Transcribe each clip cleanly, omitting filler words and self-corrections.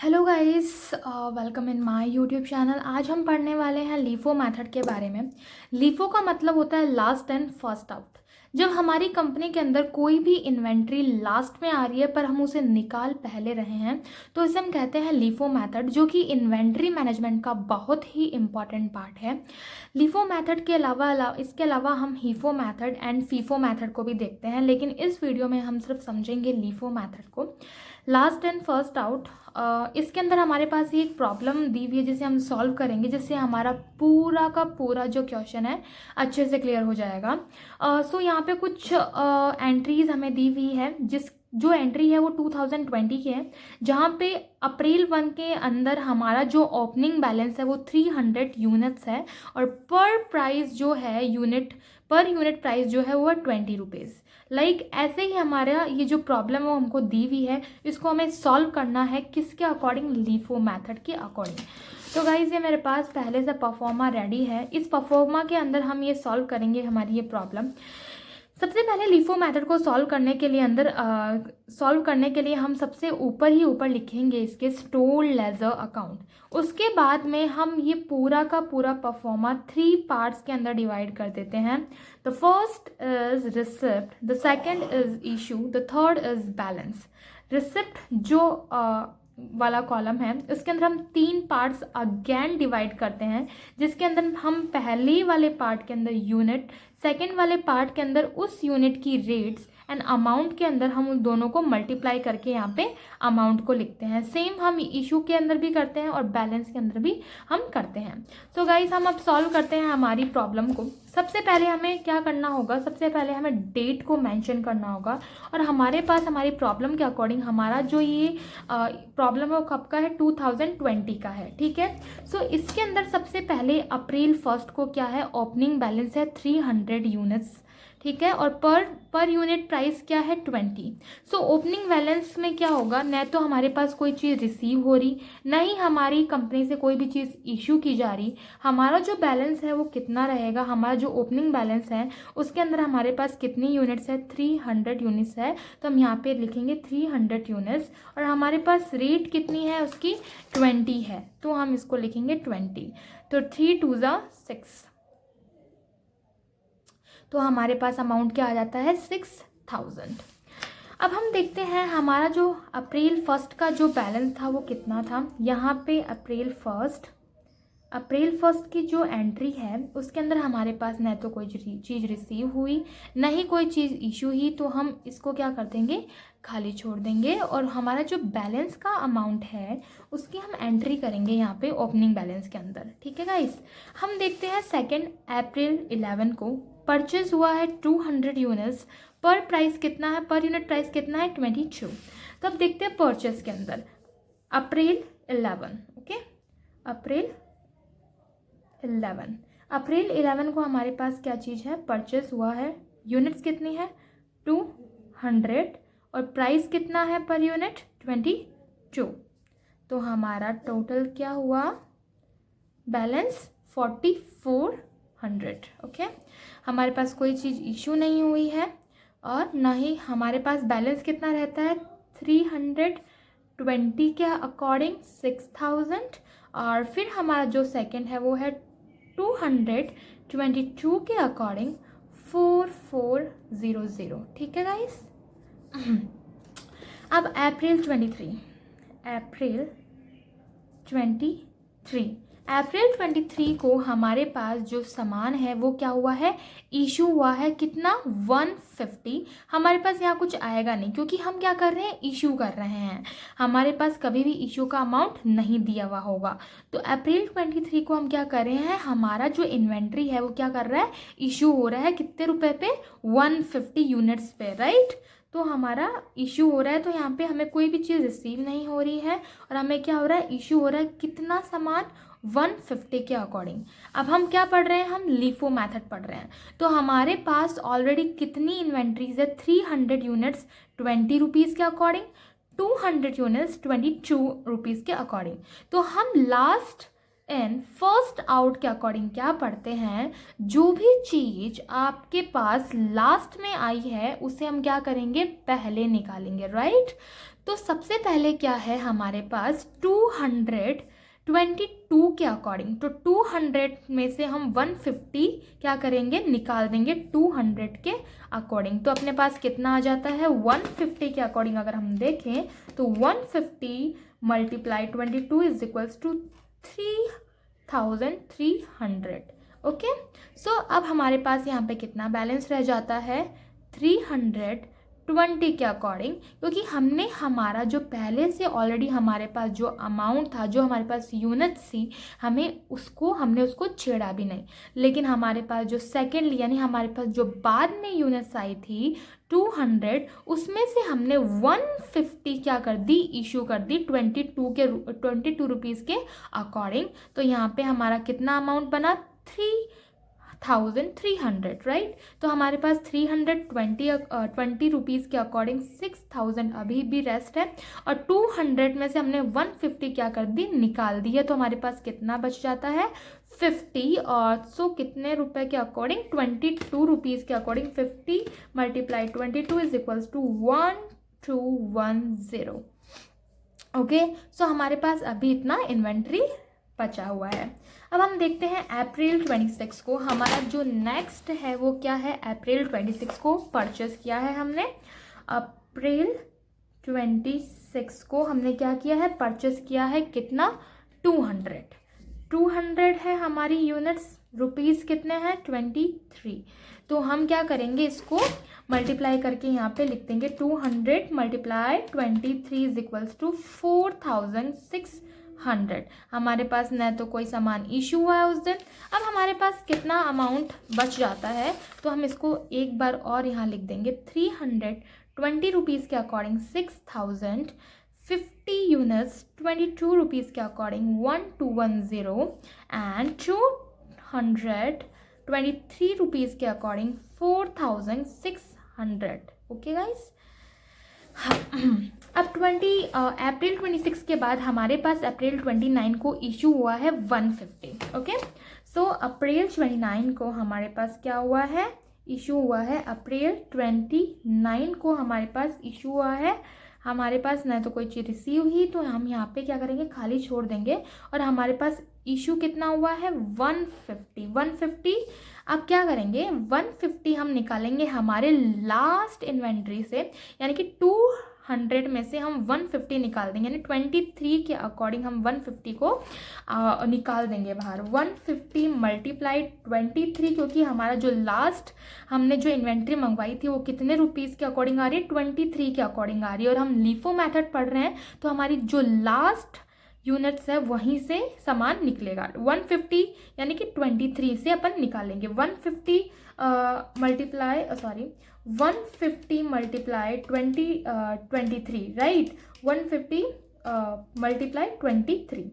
Hello guys, welcome in my YouTube channel. आज हम पढ़ने वाले हैं लीफो मेथड के बारे में। लीफो का मतलब होता है लास्ट एंड फर्स्ट आउट। जब हमारी कंपनी के अंदर कोई भी इन्वेंट्री लास्ट में आ रही है पर हम उसे निकाल पहले रहे हैं तो इसे हम कहते हैं लीफो मेथड, जो कि इन्वेंट्री मैनेजमेंट का बहुत ही इंपॉर्टेंट पार्ट है। लीफो मेथड के इसके अलावा हम हीफो मेथड एंड फीफो मेथड को भी देखते हैं, लेकिन इस वीडियो में हम सिर्फ समझेंगे लीफो मेथड को। लास्ट एंड फर्स्ट आउट, इसके अंदर हमारे पास ये एक प्रॉब्लम दी हुई है जिसे हम सॉल्व करेंगे, जिससे हमारा पूरा का पूरा जो क्वेश्चन है अच्छे से क्लियर हो जाएगा। सो यहाँ पे कुछ एंट्रीज हमें दी हुई है। जो एंट्री है वो 2020 की है, जहाँ पे अप्रैल 1 के अंदर हमारा जो ओपनिंग बैलेंस है वो 300 यूनिट्स है और पर प्राइस जो है पर यूनिट प्राइस जो है वो है 20 रुपीज़। ऐसे ही हमारा ये जो प्रॉब्लम है वो हमको दी हुई है, इसको हमें सॉल्व करना है किसके अकॉर्डिंग, लीफो मेथड के अकॉर्डिंग। तो गाइज ये मेरे पास पहले से परफॉर्मा रेडी है। इस परफॉर्मा के अंदर हम ये सॉल्व करेंगे हमारी ये प्रॉब्लम। सबसे पहले लीफो मेथड को सॉल्व करने के लिए हम सबसे ऊपर लिखेंगे इसके स्टोर लेजर अकाउंट। उसके बाद में हम ये पूरा का पूरा परफॉर्मा 3 पार्ट्स के अंदर डिवाइड कर देते हैं। The first is receipt, the second is issue, the third is balance. Receipt जो वाला कॉलम है उसके अंदर हम 3 पार्ट्स अगेन डिवाइड करते हैं, जिसके अंदर हम पहले वाले पार्ट के अंदर यूनिट, सेकंड वाले पार्ट के अंदर उस यूनिट की रेट्स एंड अमाउंट के अंदर हम उन दोनों को मल्टीप्लाई करके यहाँ पे अमाउंट को लिखते हैं। सेम हम इशू के अंदर भी करते हैं और बैलेंस के अंदर भी हम करते हैं। सो गाइस हम अब सॉल्व करते हैं हमारी प्रॉब्लम को। सबसे पहले हमें क्या करना होगा, सबसे पहले हमें डेट को मेंशन करना होगा और हमारे पास हमारी प्रॉब्लम के अकॉर्डिंग हमारा जो ये प्रॉब्लम है वो कब का है, 2020 का है। ठीक है, सो इसके अंदर सबसे पहले अप्रैल 1 को क्या है, ओपनिंग बैलेंस है 300 यूनिट्स। ठीक है, और पर यूनिट प्राइस क्या है 20। सो ओपनिंग बैलेंस में क्या होगा, न तो हमारे पास कोई चीज़ रिसीव हो रही, न ही हमारी कंपनी से कोई भी चीज़ इशू की जा रही। हमारा जो बैलेंस है वो कितना रहेगा, हमारा जो ओपनिंग बैलेंस है उसके अंदर हमारे पास कितनी यूनिट्स है, 300 यूनिट्स है। तो हम यहाँ पे लिखेंगे 300 यूनिट्स और हमारे पास रेट कितनी है उसकी 20 है, तो हम इसको लिखेंगे 20। तो 3 2 6, तो हमारे पास अमाउंट क्या आ जाता है 6000। अब हम देखते हैं हमारा जो अप्रैल 1 का जो बैलेंस था वो कितना था। यहाँ पे अप्रैल 1 की जो एंट्री है उसके अंदर हमारे पास न तो कोई चीज़ रिसीव हुई, न ही कोई चीज़ इशू ही, तो हम इसको क्या कर देंगे, खाली छोड़ देंगे। और हमारा जो बैलेंस का अमाउंट है उसकी हम एंट्री करेंगे यहाँ पे ओपनिंग बैलेंस के अंदर। ठीक है गाइस, हम देखते हैं 2 अप्रैल 11 को परचेज हुआ है 200 यूनिट्स। पर प्राइस कितना है, पर यूनिट प्राइस कितना है 22। तो अब देखते हैं परचेज के अंदर अप्रैल 11। ओके, अप्रैल 11 को हमारे पास क्या चीज़ है, परचेस हुआ है। यूनिट्स कितनी है 200 और प्राइस कितना है पर यूनिट 22। तो हमारा टोटल क्या हुआ, बैलेंस 4400। ओके, हमारे पास कोई चीज़ इशू नहीं हुई है और ना ही हमारे पास बैलेंस कितना रहता है 320 के अकॉर्डिंग 6000। और फिर हमारा जो सेकंड है वो है 222 के अकॉर्डिंग 4400। ठीक है गाइस। अब अप्रैल 23 को हमारे पास जो सामान है वो क्या हुआ है, इशू हुआ है। कितना 150। हमारे पास यहाँ कुछ आएगा नहीं क्योंकि हम क्या कर रहे हैं, इशू कर रहे हैं। हमारे पास कभी भी इशू का अमाउंट नहीं दिया हुआ होगा। तो अप्रैल 23 को हम क्या कर रहे हैं, हमारा जो इन्वेंट्री है वो क्या कर रहा है, इशू हो रहा है। कितने रुपए पे, 150 यूनिट्स पे, राइट। तो हमारा इशू हो रहा है, तो यहाँ पे हमें कोई भी चीज़ रिसीव नहीं हो रही है और हमें क्या हो रहा है, इशू हो रहा है। कितना सामान, 150 के अकॉर्डिंग। अब हम क्या पढ़ रहे हैं, हम लीफो मेथड पढ़ रहे हैं। तो हमारे पास ऑलरेडी कितनी इन्वेंट्रीज है, 300 यूनिट्स 20 रुपीज़ के अकॉर्डिंग, 200 यूनिट्स 22 रुपीज़ के अकॉर्डिंग। तो हम लास्ट एंड फर्स्ट आउट के अकॉर्डिंग क्या पढ़ते हैं, जो भी चीज आपके पास लास्ट में आई है उसे हम क्या करेंगे, पहले निकालेंगे, राइट। तो सबसे पहले क्या है हमारे पास 222 के अकॉर्डिंग, तो 200 में से हम 150 क्या करेंगे, निकाल देंगे 200 के अकॉर्डिंग। तो अपने पास कितना आ जाता है, 150 के अकॉर्डिंग अगर हम देखें तो 150 multiply 22 is equals to 3300। Okay, so अब हमारे पास यहाँ पे कितना बैलेंस रह जाता है, 320 के अकॉर्डिंग, क्योंकि हमने हमारा जो पहले से ऑलरेडी हमारे पास जो अमाउंट था, जो हमारे पास यूनिट्स थी, हमने उसको छेड़ा भी नहीं। लेकिन हमारे पास जो सेकेंडली यानी हमारे पास जो बाद में यूनिट्स आई थी 200, उसमें से हमने 150 क्या कर दी, इशू कर दी 22 रुपीज़ के अकॉर्डिंग। तो यहाँ पे हमारा कितना अमाउंट बना, 3300, राइट। तो हमारे पास 320 रुपीज़ के अकॉर्डिंग 6000 अभी भी रेस्ट है, और 200 में से हमने 150 क्या कर दी, निकाल दी है। तो हमारे पास कितना बच जाता है, 50। और सो कितने रुपए के अकॉर्डिंग, 22 रुपीज़ के according 50 multiply 22 is equals to 1210। Okay, so हमारे पास अभी इतना इन्वेंट्री बचा हुआ है। अब हम देखते हैं अप्रैल 26 को, हमारा जो नेक्स्ट है वो क्या है, अप्रैल 26 को परचेस किया है हमने। अप्रैल 26 को हमने क्या किया है, परचेस किया है कितना, 200 है हमारी यूनिट्स, रुपीज़ कितने हैं, 23। तो हम क्या करेंगे, इसको मल्टीप्लाई करके यहाँ पे लिख देंगे 200 मल्टीप्लाई 23 इज इक्वल्स टू 4600। हमारे पास न तो कोई सामान इशू हुआ है उस दिन। अब हमारे पास कितना अमाउंट बच जाता है, तो हम इसको एक बार और यहाँ लिख देंगे 320 रुपीज़ के अकॉर्डिंग 6000, 50 यूनिट्स 22 रुपीज़ के अकॉर्डिंग 1210, एंड 223 रुपीज़ के अकॉर्डिंग 4600। ओके गाइस, अब अप्रैल 26 के बाद हमारे पास अप्रैल 29 को इशू हुआ है 150। ओके, सो अप्रैल 29 को हमारे पास क्या हुआ है, इशू हुआ है। अप्रैल 29 को हमारे पास इशू हुआ है, हमारे पास न तो कोई चीज़ रिसीव हुई, तो हम यहाँ पे क्या करेंगे, खाली छोड़ देंगे। और हमारे पास इशू कितना हुआ है, 150। अब क्या करेंगे, 150 हम निकालेंगे हमारे लास्ट इन्वेंट्री से, यानी कि 200 में से हम 150 निकाल देंगे, यानी 23 के अकॉर्डिंग हम 150 को निकाल देंगे बाहर। 150 मल्टीप्लाई 23, क्योंकि हमारा जो लास्ट हमने जो इन्वेंट्री मंगवाई थी वो कितने रुपीज़ के अकॉर्डिंग आ रही है, 23 के अकॉर्डिंग आ रही है। और हम लीफो मेथड पढ़ रहे हैं, तो हमारी जो लास्ट यूनिट्स है वहीं से सामान निकलेगा। 150 यानी कि 23 से अपन निकालेंगे। 150 मल्टीप्लाई 23, राइट, 150 मल्टीप्लाई 23,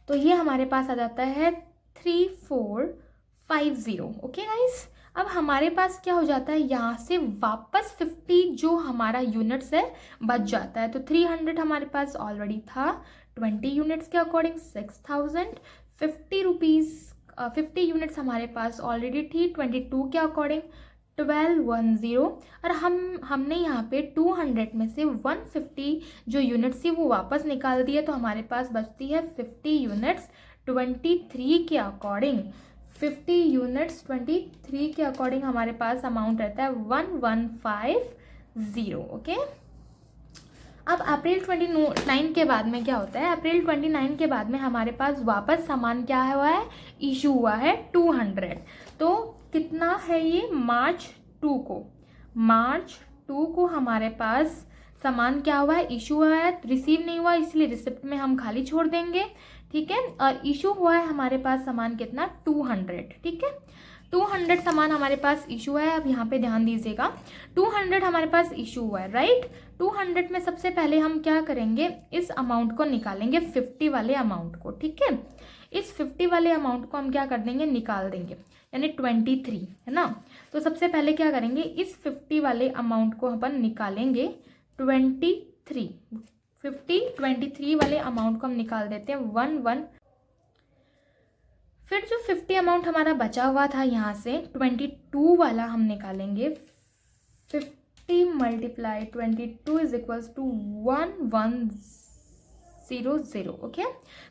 तो ये हमारे पास आ जाता है 3450। ओके गाइस, अब हमारे पास क्या हो जाता है, यहाँ से वापस 50 जो हमारा यूनिट्स है बच जाता है। तो 300 हमारे पास ऑलरेडी था, 20 यूनिट्स के अकॉर्डिंग 6000, 50 यूनिट्स हमारे पास ऑलरेडी थी 22 के अकॉर्डिंग 1210। और हमने यहाँ पे 200 में से 150 जो यूनिट्स थी वो वापस निकाल दिए, तो हमारे पास बचती है 50 यूनिट्स 23 के अकॉर्डिंग। 50 यूनिट्स 23 के अकॉर्डिंग हमारे पास अमाउंट रहता है 1150। ओके, अब अप्रैल 29 के बाद में क्या होता है, अप्रैल 29 के बाद में हमारे पास वापस सामान क्या हुआ है, इशू हुआ है 200। तो कितना है ये, मार्च 2 को हमारे पास सामान क्या हुआ है, इशू हुआ है, रिसीव नहीं हुआ, इसलिए रिसिप्ट में हम खाली छोड़ देंगे। ठीक है, और इशू हुआ है हमारे पास सामान कितना, 200। ठीक है, 200 सामान हमारे पास इशू है। अब यहाँ पे ध्यान दीजिएगा, 200 हमारे पास इशू हुआ है, राइट। 200 में सबसे पहले हम क्या करेंगे, इस अमाउंट को निकालेंगे, 50 वाले अमाउंट को। ठीक है, इस 50 वाले अमाउंट को हम क्या कर देंगे, निकाल देंगे, यानी 23, है ना। तो सबसे पहले क्या करेंगे, इस 50 वाले अमाउंट को अपन निकालेंगे 23 वाले अमाउंट को हम निकाल देते हैं 11। फिर जो 50 अमाउंट हमारा बचा हुआ था यहाँ से 22 वाला हम निकालेंगे 20 multiply 22 is equals to 1100। Okay,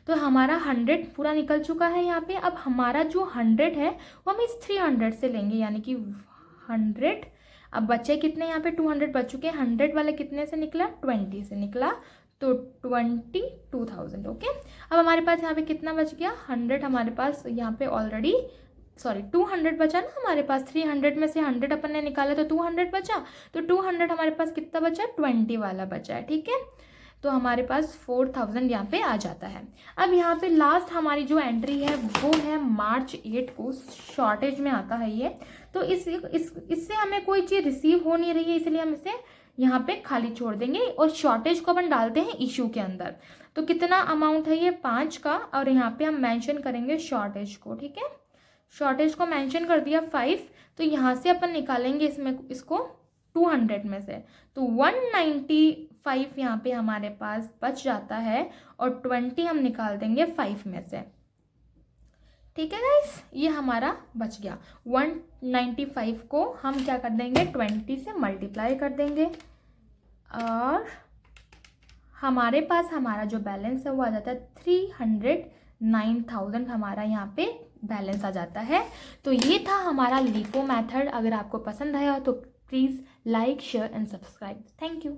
तो हमारा 100 पूरा निकल चुका है यहाँ पे। अब हमारा जो 100 है वो हम इस 300 से लेंगे, यानी कि 100। अब बचे कितने यहाँ पे 200 बच चुके हैं। 100 वाले कितने से निकला, 20 से निकला, तो 22,000। ओके, अब हमारे पास यहाँ पे कितना बच गया, 100 हमारे पास यहाँ पे ऑलरेडी, सॉरी 200 बचा ना हमारे पास। 300 में से 100 अपन ने निकाला तो 200 बचा, तो 200 हमारे पास कितना बचा, 20 वाला बचा है। ठीक है, तो हमारे पास 4000 यहाँ पे आ जाता है। अब यहाँ पे लास्ट हमारी जो एंट्री है वो है मार्च 8 को, शॉर्टेज में आता है ये। तो इससे हमें कोई चीज़ रिसीव हो नहीं रही है, इसलिए हम इसे यहाँ पे खाली छोड़ देंगे और शॉर्टेज को अपन डालते हैं इशू के अंदर। तो कितना अमाउंट है ये, 5 का, और यहाँ पे हम मेंशन करेंगे शॉर्टेज को। ठीक है, शॉर्टेज को मेंशन कर दिया 5, तो यहाँ से अपन निकालेंगे इसको 200 में से, तो 195 यहाँ पे हमारे पास बच जाता है, और 20 हम निकाल देंगे 5 में से। ठीक है गाइस, ये हमारा बच गया। 195 को हम क्या कर देंगे, 20 से मल्टीप्लाई कर देंगे, और हमारे पास हमारा जो बैलेंस है वो आ जाता है 309,000 हमारा यहाँ पे बैलेंस आ जाता है। तो ये था हमारा LIFO मेथड। अगर आपको पसंद आया तो please like, share and subscribe. Thank you.